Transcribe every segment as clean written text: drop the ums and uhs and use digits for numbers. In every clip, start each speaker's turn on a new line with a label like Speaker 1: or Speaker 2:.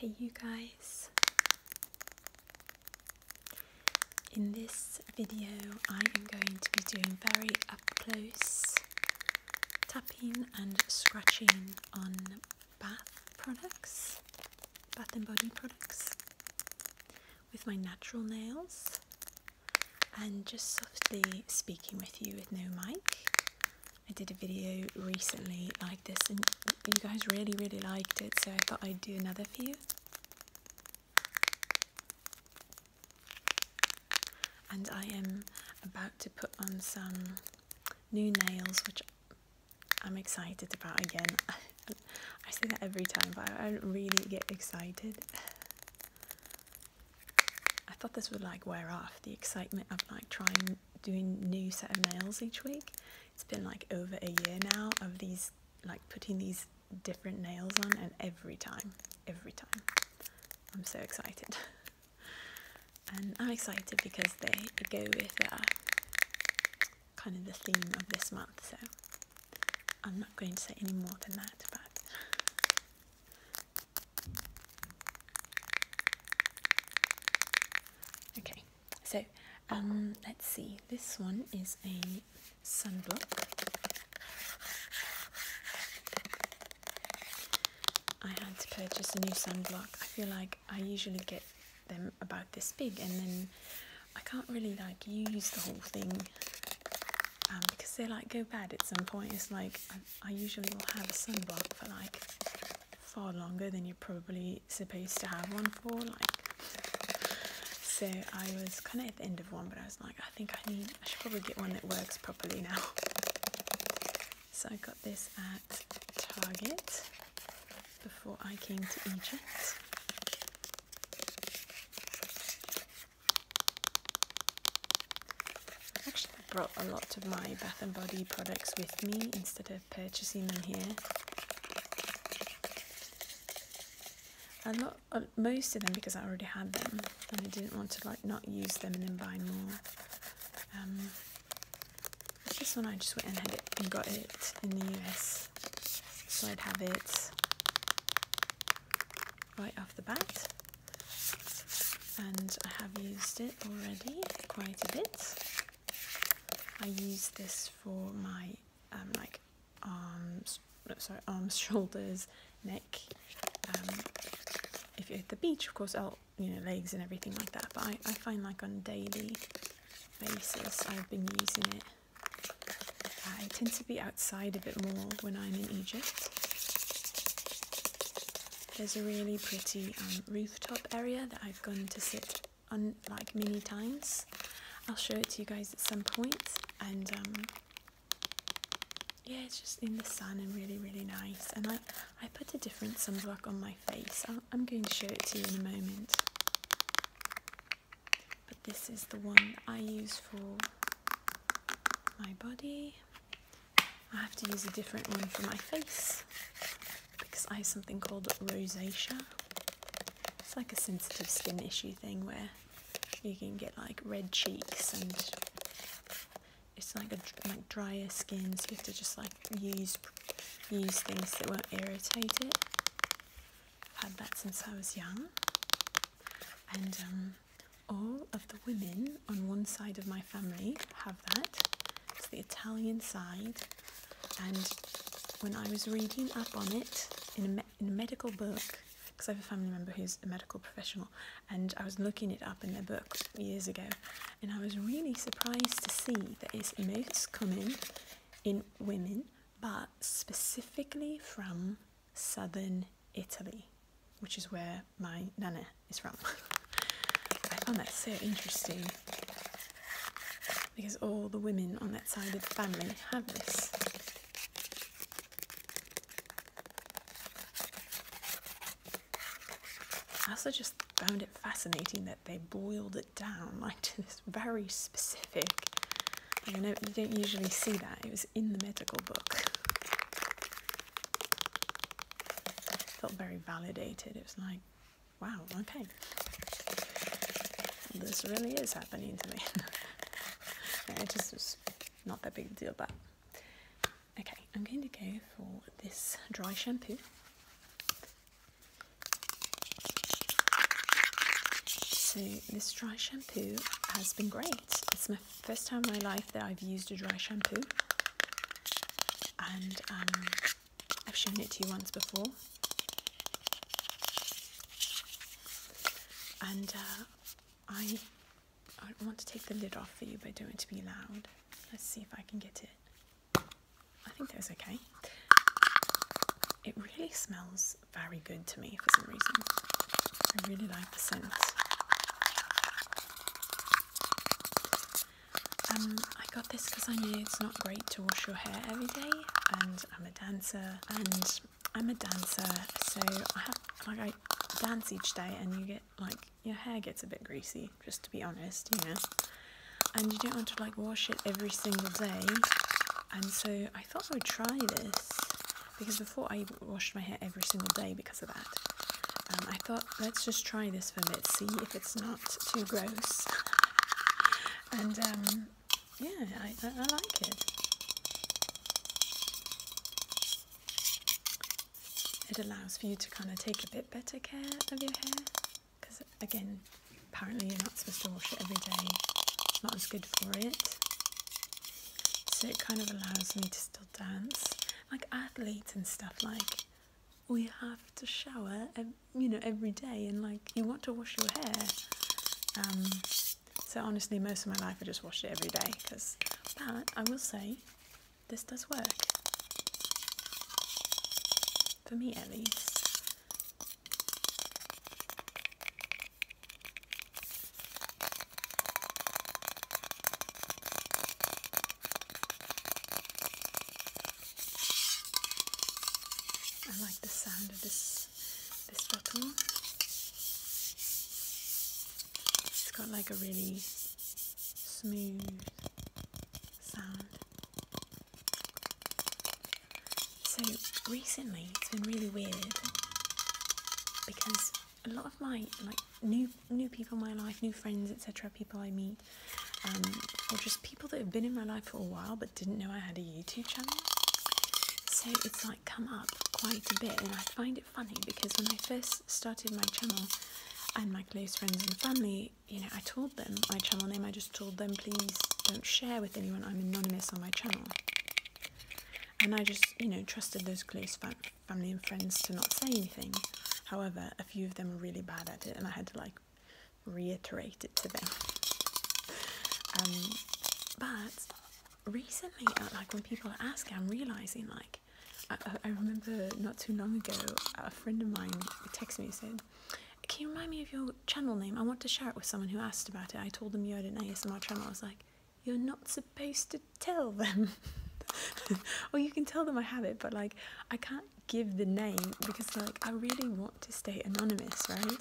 Speaker 1: Hey you guys, in this video I am going to be doing very up close tapping and scratching on bath and body products with my natural nails and just softly speaking with you with no mic. I did a video recently like this and you guys really liked it, so I thought I'd do another for you. And I am about to put on some new nails, which I'm excited about again. I say that every time, but I don't really get excited. I thought this would like wear off, the excitement of like doing new set of nails each week. It's been like over a year now of these, like putting these different nails on, and every time I'm so excited. And I'm excited because they go with kind of the theme of this month, so I'm not going to say any more than that. But okay, so let's see, this one is a Sunblock. I had to purchase a new sunblock. I feel like I usually get them about this big and then I can't really like use the whole thing because they like go bad at some point. It's like I usually will have a sunblock for like far longer than you're probably supposed to have one for, like, so I was kind of at the end of one, but I was like, I think I should probably get one that works properly now. So I got this at Target before I came to Egypt. Actually, I brought a lot of my Bath and Body products with me instead of purchasing them here. Most of them because I already had them and I didn't want to like not use them and then buy more. This one I just went ahead and got it in the US, so I'd have it right off the bat, and I have used it already quite a bit. I use this for my arms, shoulders, neck. If you're at the beach, of course, legs and everything like that. But I find like on a daily basis, I've been using it. I tend to be outside a bit more when I'm in Egypt. There's a really pretty rooftop area that I've gone to sit on like many times. I'll show it to you guys at some point, and yeah, it's just in the sun and really nice. And I put a different sunblock on my face. I'm going to show it to you in a moment, but this is the one that I use for my body. I have to use a different one for my face because I have something called rosacea. It's like a sensitive skin issue thing where you can get like red cheeks and it's like drier skin, so you have to just like use things that won't irritate it. I've had that since I was young, and all of the women on one side of my family have that. It's the Italian side, and when I was reading up on it in a medical book, because I have a family member who's a medical professional, and I was looking it up in their book years ago, and I was really surprised to see that it's most common in women, but specifically from southern Italy, which is where my nana is from. I found that so interesting because all the women on that side of the family have this. I also just found it fascinating that they boiled it down like to this very specific. I know you don't usually see that. It was in the medical book. I felt very validated. It was like, wow, okay, this really is happening to me. It just was not that big a deal, but okay, I'm going to go for this dry shampoo. So this dry shampoo has been great. It's my first time in my life that I've used a dry shampoo, and I've shown it to you once before, and I want to take the lid off for you, but I don't want it to be loud. Let's see if I can get it. I think that's okay. It really smells very good to me for some reason. I really like the scent. I got this because I know it's not great to wash your hair every day, and I'm a dancer, so I dance each day, and you get your hair gets a bit greasy, just to be honest, and you don't want to wash it every single day. And so I thought I would try this, because before I washed my hair every single day because of that. I thought, let's just try this for a bit, see if it's not too gross. And yeah, I like it. It allows for you to kind of take a bit better care of your hair, because again, apparently you're not supposed to wash it every day. It's not as good for it. So it kind of allows me to still dance. Like athletes and stuff, we have to shower, every day, and you want to wash your hair. So honestly, most of my life I just wash it every day, but I will say, this does work. For me at least. I like the sound of this bottle. It's got a really smooth sound. So recently it's been really weird, because a lot of my new people in my life, new friends, etc., people I meet, or just people that have been in my life for a while but didn't know I had a YouTube channel. So it's come up quite a bit, and I find it funny because when I first started my channel, and my close friends and family, I told them my channel name. I just told them, please don't share with anyone, I'm anonymous on my channel. And I just, trusted those close family and friends to not say anything. However, a few of them were really bad at it, and I had to reiterate it to them. But recently, when people are asking, I'm realising I remember not too long ago, a friend of mine texted me and said, can you remind me of your channel name? I want to share it with someone who asked about it. I told them you had an ASMR channel. I was like, you're not supposed to tell them. Or you can tell them I have it, but I can't give the name, because I really want to stay anonymous, right?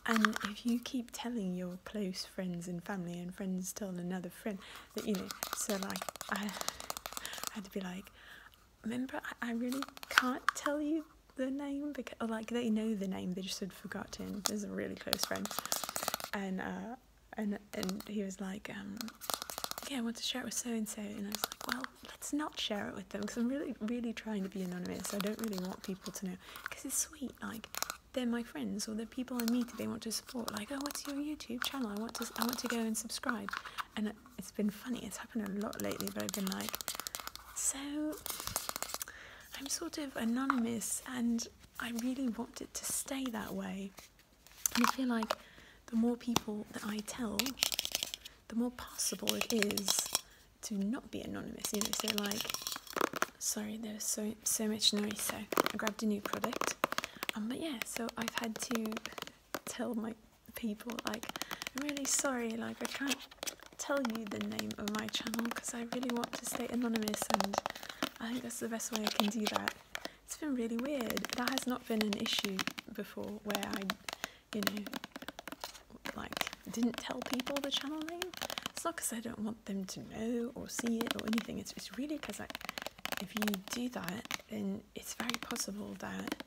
Speaker 1: And if you keep telling your close friends and family, and friends tell another friend, that so I had to be remember, I really can't tell you the name, because they know the name, they just had forgotten. There's a really close friend, and he was yeah, I want to share it with so and so, and I was well, let's not share it with them, because I'm really trying to be anonymous. I don't really want people to know, because it's sweet, they're my friends, or they're people I meet that they want to support, oh, what's your YouTube channel, I want to go and subscribe. And it's been funny, it's happened a lot lately, but I've been so I'm sort of anonymous, and I really want it to stay that way. And I feel the more people that I tell, the more possible it is to not be anonymous, so sorry, there's so much noise, so I grabbed a new product. But yeah, so I've had to tell my people, I'm really sorry, I can't tell you the name of my channel, because I really want to stay anonymous, and I think that's the best way I can do that. It's been really weird. That has not been an issue before, where I, didn't tell people the channel name. It's not because I don't want them to know or see it or anything. It's really because if you do that, then it's very possible that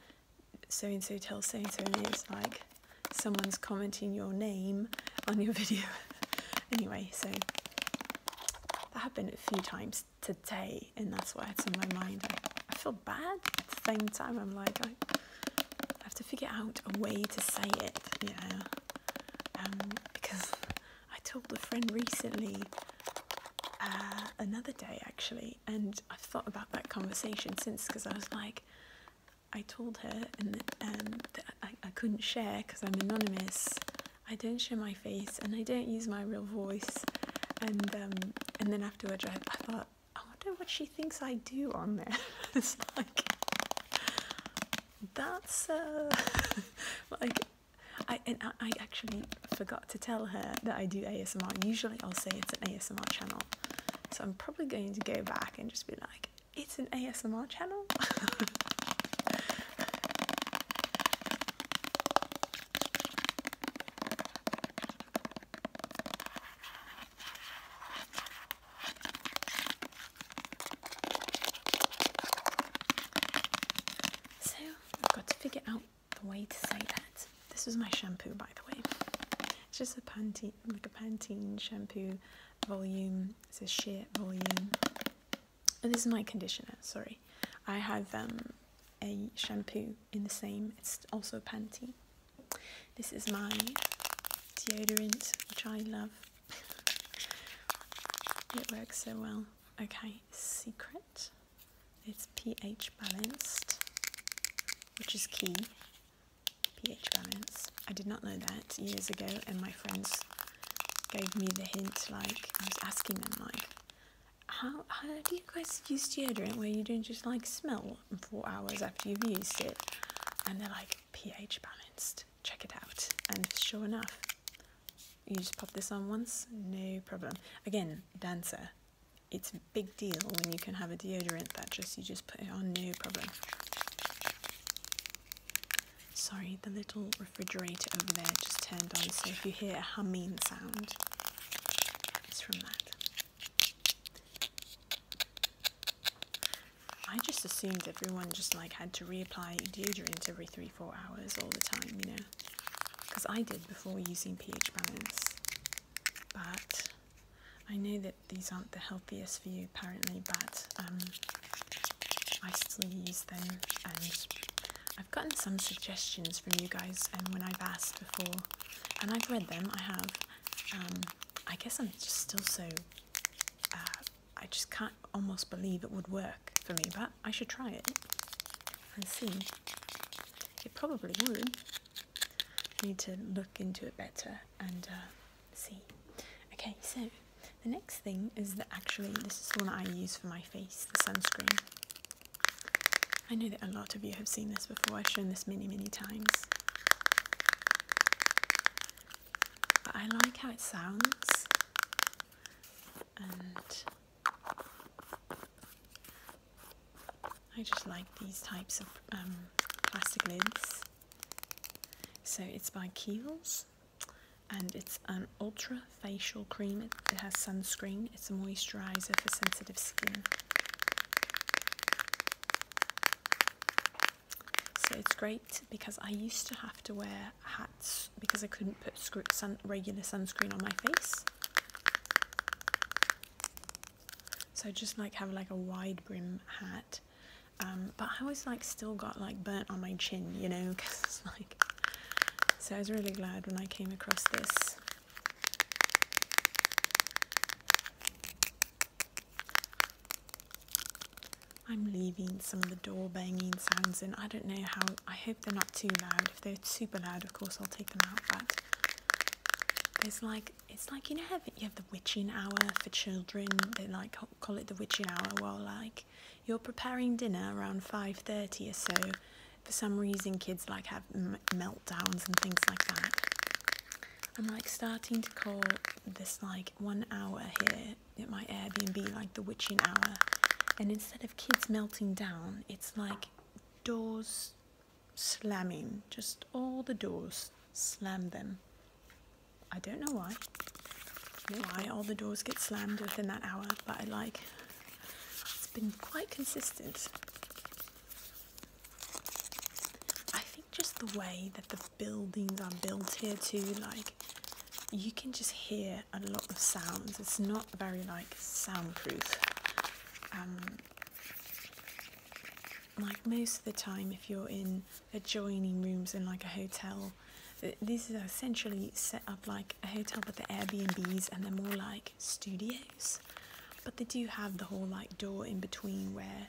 Speaker 1: so-and-so tells so-and-so, and it's someone's commenting your name on your video. Anyway, so that happened a few times today, and that's why it's on my mind. I feel bad at the same time. I'm I have to figure out a way to say it, because I told a friend recently, another day actually, and I've thought about that conversation since, because I was like, I told her that I couldn't share because I'm anonymous. I don't show my face and I don't use my real voice. And then afterwards I thought, I wonder what she thinks I do on there. It's like, that's like, I actually forgot to tell her that I do ASMR. Usually I'll say it's an ASMR channel. So I'm probably going to go back and just be like, it's an ASMR channel? So I've got to figure out the way to say that. This is my shampoo, by the way. It's just a Pantene shampoo volume. It says sheer volume. And this is my conditioner, sorry. I have a shampoo in the same, it's also Pantene. This is my deodorant, which I love. It works so well. Okay, secret. It's pH balanced, which is key. pH balance. I did not know that years ago, and my friends gave me the hint. Like, I was asking them, like, how do you guys use deodorant where you don't just like smell 4 hours after you've used it? And they're like, pH balanced, check it out. And sure enough, you just pop this on once, no problem. Again, dancer, it's a big deal when you can have a deodorant that you just put it on, no problem. Sorry, the little refrigerator over there just turned on, so if you hear a humming sound, it's from that. I just assumed everyone just like had to reapply deodorant every 3-4 hours all the time, you know, because I did before using pH balance. But I know that these aren't the healthiest for you apparently, but I still use them, and I've gotten some suggestions from you guys, and when I've asked before, and I've read them, I have, I guess I'm just still so, I just can't almost believe it would work for me, but I should try it and see. It probably would. I need to look into it better and see. Okay, so the next thing is that actually this is the one I use for my face, the sunscreen. I know that a lot of you have seen this before. I've shown this many times. But I like how it sounds, and I just like these types of plastic lids. So it's by Kiehl's, and it's an ultra facial cream. It has sunscreen. It's a moisturizer for sensitive skin. So it's great because I used to have to wear hats because I couldn't put regular sunscreen on my face. So I just like have like a wide brim hat. But I always like still got like burnt on my chin, you know, because it's like, so I was really glad when I came across this. I'm leaving some of the door banging sounds in. I don't know how, I hope they're not too loud. If they're super loud, of course I'll take them out, but there's like, it's like, you know how you have the witching hour for children? They like call it the witching hour. Well, like, you're preparing dinner around 5:30 or so. For some reason, kids like have meltdowns and things like that. I'm like starting to call this like 1 hour here at my Airbnb like the witching hour. And instead of kids melting down, it's like doors slamming. Just all the doors, slam them. I don't know why. I don't know why all the doors get slammed within that hour, but I like, it's been quite consistent. I think just the way that the buildings are built here too, like, you can just hear a lot of sounds. It's not very like soundproof. Like most of the time, if you're in adjoining rooms in like a hotel, these are essentially set up like a hotel, but they're Airbnbs and they're more like studios. But they do have the whole like door in between where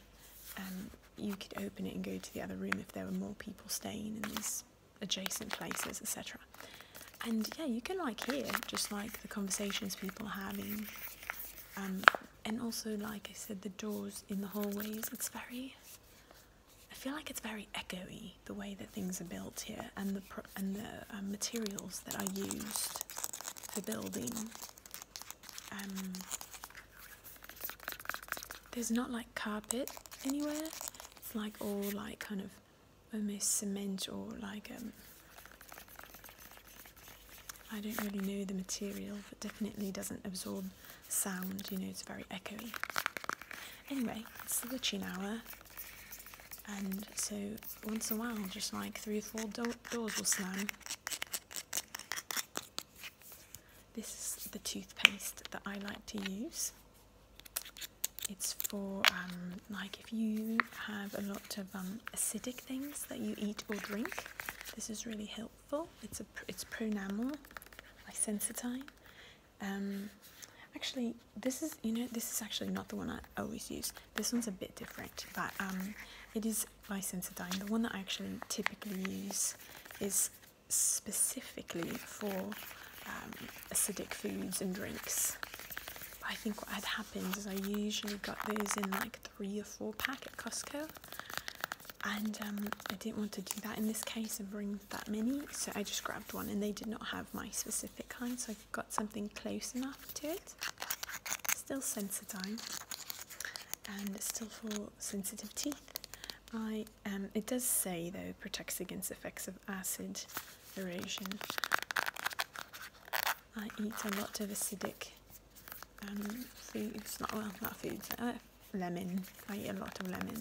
Speaker 1: you could open it and go to the other room if there were more people staying in these adjacent places, etc. And yeah, you can like hear just like the conversations people are having, and also, like I said, the doors in the hallways. I feel like it's very echoey the way that things are built here, and the materials that are used for building. There's not like carpet anywhere. It's like all like kind of almost cement, or like I don't really know the material, but definitely doesn't absorb sound, you know, it's very echoey. Anyway, it's the witching hour, and so once in a while, just like 3 or 4 doors will slam. This is the toothpaste that I like to use. It's for like if you have a lot of acidic things that you eat or drink, this is really helpful. It's Pronamel by Sensitine. Actually, this is actually not the one I always use. This one's a bit different, but it is by Sensitine. The one that I actually typically use is specifically for acidic foods and drinks. I think what had happened is I usually got those in like 3 or 4 pack at Costco, and I didn't want to do that in this case and bring that many, so I just grabbed one, and they did not have my specific kind, so I got something close enough to it. Still Sensitine, and still for sensitive teeth. It does say though protects against effects of acid erosion. I eat a lot of acidic foods, not foods, lemon. I eat a lot of lemon,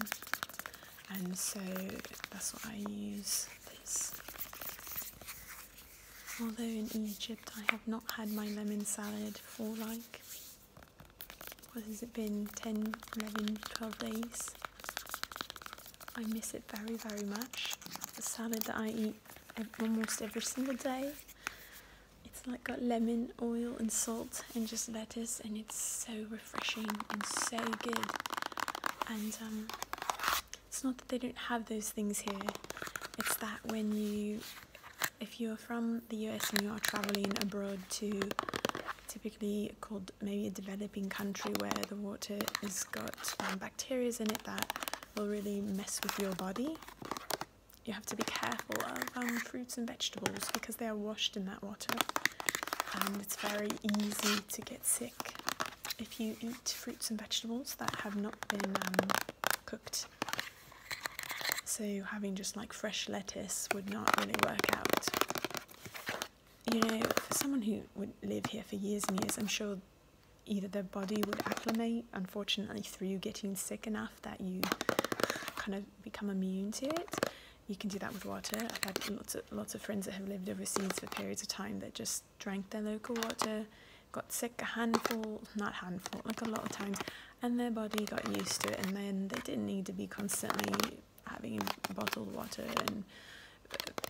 Speaker 1: and so that's what I use this. Although in Egypt I have not had my lemon salad for like, what has it been, 10, 11, 12 days. I miss it very, very much. The salad that I eat almost every single day. It's like got lemon, oil and salt and just lettuce, and it's so refreshing and so good. And it's not that they don't have those things here, it's that if you're from the US and you are traveling abroad to typically called maybe a developing country where the water has got bacteria in it that will really mess with your body, you have to be careful of fruits and vegetables because they are washed in that water, and it's very easy to get sick if you eat fruits and vegetables that have not been cooked. So having just like fresh lettuce would not really work out. You know, for someone who would live here for years and years, I'm sure either their body would acclimate, unfortunately, through getting sick enough that you kind of become immune to it. You can do that with water. I've had lots of friends that have lived overseas for periods of time that just drank their local water, got sick like a lot of times, and their body got used to it, and then they didn't need to be constantly having bottled water and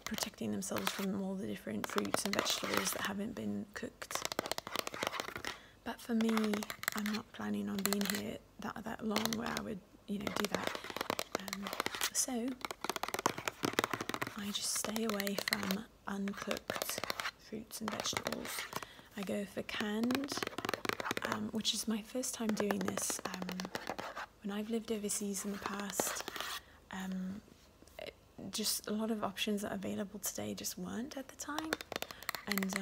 Speaker 1: protecting themselves from all the different fruits and vegetables that haven't been cooked. But for me, I'm not planning on being here that long where I would, do that. So I just stay away from uncooked fruits and vegetables. I go for canned, which is my first time doing this. When I've lived overseas in the past, just a lot of options that are available today just weren't at the time. And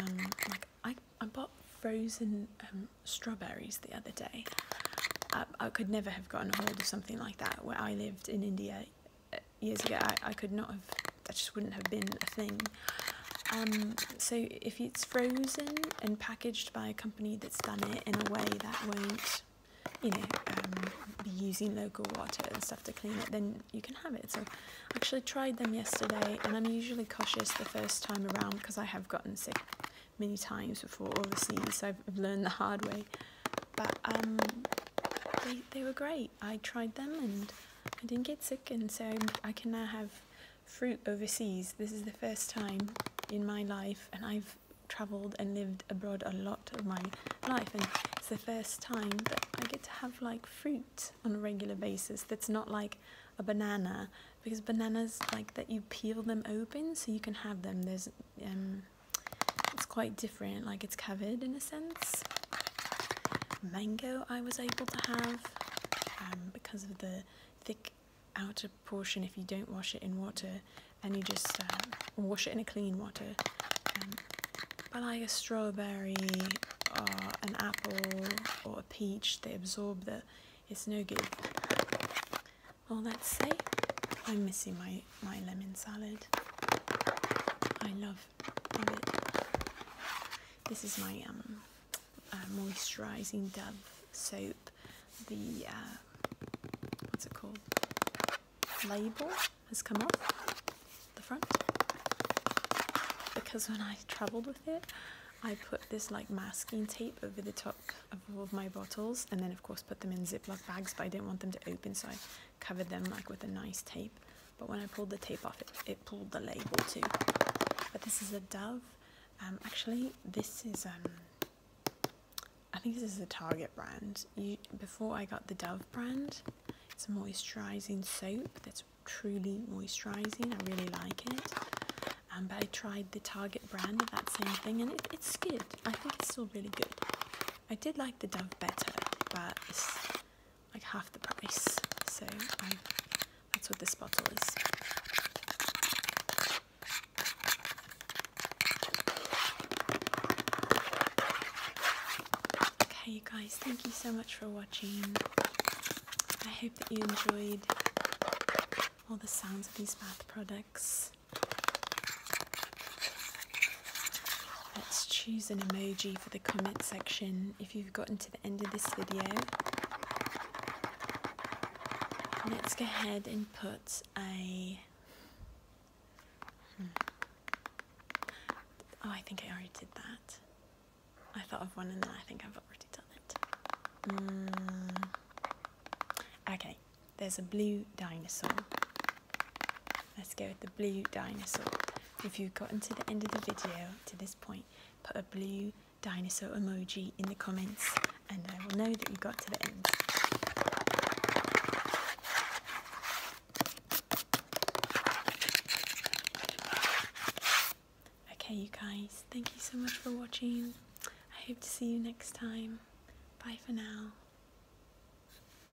Speaker 1: I bought frozen strawberries the other day. I could never have gotten a hold of something like that where I lived in India years ago. I could not have, that just wouldn't have been a thing. So if it's frozen and packaged by a company that's done it in a way that won't, be using local water and stuff to clean it, then you can have it. So I actually tried them yesterday, and I'm usually cautious the first time around because I have gotten sick many times before overseas, so I've learned the hard way. But they were great. I tried them and I didn't get sick, and so I can now have fruit overseas. This is the first time in my life, and I've travelled and lived abroad a lot of my life, and it's the first time that I get to have like fruit on a regular basis that's not like a banana, because bananas like that you peel them open so you can have them. There's it's quite different, like it's covered in a sense. Mango I was able to have because of the thick outer portion if you don't wash it in water, and you just wash it in a clean water. But like a strawberry or an apple or a peach, they absorb it's no good. All that to say, I'm missing my lemon salad. I love it. This is my moisturising Dove soap. The what's it called? Label has come off the front, because when I travelled with it, I put this like masking tape over the top of all of my bottles, and then of course put them in Ziploc bags, but I didn't want them to open, so I covered them like with a nice tape. But when I pulled the tape off, it pulled the label too. But this is a Dove. Actually, this is I think this is a Target brand. Before I got the Dove brand, it's a moisturising soap that's truly moisturising. I really like it. But I tried the Target brand of that same thing, and it's good. I think it's still really good. I did like the Dove better, but it's like half the price. So that's what this bottle is. Okay, you guys, thank you so much for watching. I hope that you enjoyed all the sounds of these bath products. Let's choose an emoji for the comment section if you've gotten to the end of this video. Let's go ahead and put a... Oh, I think I already did that. I thought of one and then I think I've already done it. Okay, there's a blue dinosaur. Let's go with the blue dinosaur. If you've gotten to the end of the video to this point, put a blue dinosaur emoji in the comments and I will know that you got to the end. Okay, you guys, thank you so much for watching. I hope to see you next time. Bye for now.